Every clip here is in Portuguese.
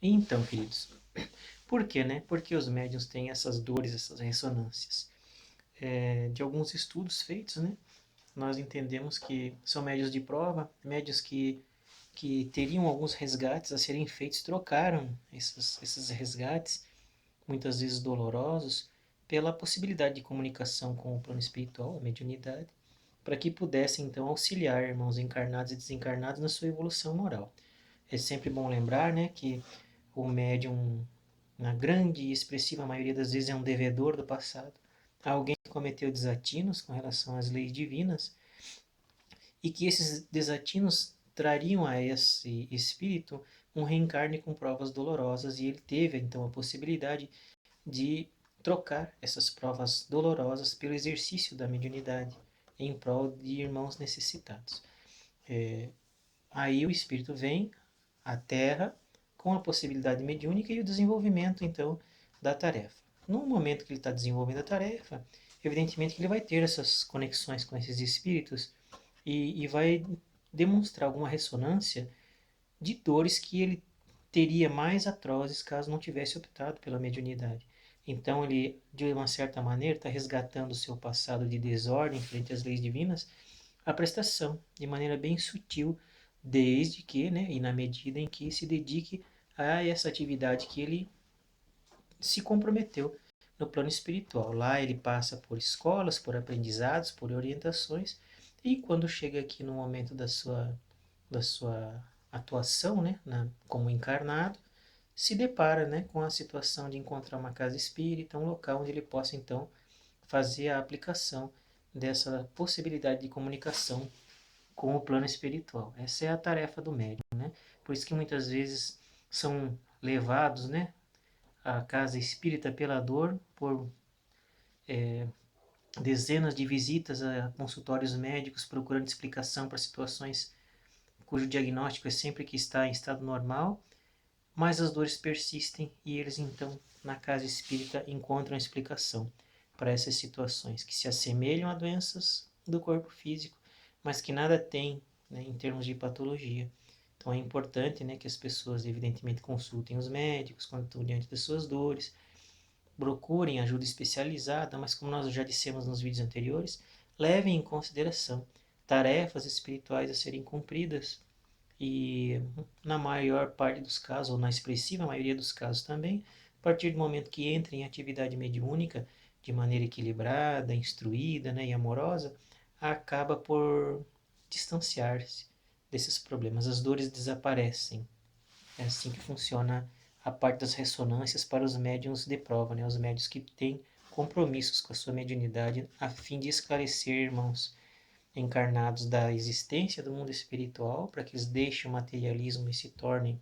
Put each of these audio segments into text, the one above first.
Então, queridos, por quê, né? Porque os médiuns têm essas dores, essas ressonâncias. De alguns estudos feitos, né? Nós entendemos que são médios de prova, médios que teriam alguns resgates a serem feitos, trocaram esses resgates, muitas vezes dolorosos, pela possibilidade de comunicação com o plano espiritual, a mediunidade, para que pudessem então auxiliar irmãos encarnados e desencarnados na sua evolução moral. É sempre bom lembrar, né, que o médium, na grande e expressiva maioria das vezes, é um devedor do passado, alguém que cometeu desatinos com relação às leis divinas e que esses desatinos trariam a esse espírito um reencarne com provas dolorosas e ele teve então a possibilidade de trocar essas provas dolorosas pelo exercício da mediunidade em prol de irmãos necessitados. Aí o espírito vem à Terra com a possibilidade mediúnica e o desenvolvimento então da tarefa. No momento que ele está desenvolvendo a tarefa, evidentemente que ele vai ter essas conexões com esses espíritos e vai demonstrar alguma ressonância de dores que ele teria mais atrozes caso não tivesse optado pela mediunidade. Então ele, de uma certa maneira, está resgatando o seu passado de desordem frente às leis divinas, a prestação, de maneira bem sutil, desde que, né, e na medida em que se dedique a essa atividade que ele se comprometeu no plano espiritual. Lá ele passa por escolas, por aprendizados, por orientações, e quando chega aqui no momento da sua atuação, né, como encarnado, se depara, né, com a situação de encontrar uma casa espírita, um local onde ele possa então fazer a aplicação dessa possibilidade de comunicação com o plano espiritual. Essa é a tarefa do médium, né? Por isso que muitas vezes são levados, né, à casa espírita pela dor, por dezenas de visitas a consultórios médicos procurando explicação para situações cujo diagnóstico é sempre que está em estado normal, mas as dores persistem e eles então na casa espírita encontram explicação para essas situações que se assemelham a doenças do corpo físico, mas que nada têm, né, em termos de patologia. Então é importante, né, que as pessoas evidentemente consultem os médicos quando estão diante das suas dores, procurem ajuda especializada, mas como nós já dissemos nos vídeos anteriores, levem em consideração tarefas espirituais a serem cumpridas e na maior parte dos casos, ou na expressiva maioria dos casos também, a partir do momento que entra em atividade mediúnica de maneira equilibrada, instruída, né, e amorosa, acaba por distanciar-se desses problemas. As dores desaparecem. É assim que funciona a parte das ressonâncias para os médiuns de prova, né, os médiuns que têm compromissos com a sua mediunidade a fim de esclarecer, irmãos, encarnados da existência do mundo espiritual, para que eles deixem o materialismo e se tornem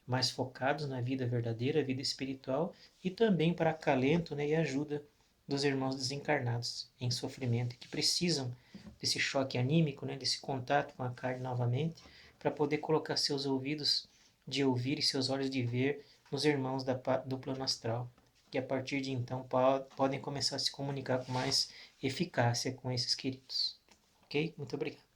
mais focados na vida verdadeira, a vida espiritual, e também para acalento, né, e ajuda dos irmãos desencarnados em sofrimento, que precisam desse choque anímico, né, desse contato com a carne novamente, para poder colocar seus ouvidos de ouvir e seus olhos de ver nos irmãos do plano astral, que a partir de então podem começar a se comunicar com mais eficácia com esses queridos. Ok? Muito obrigado.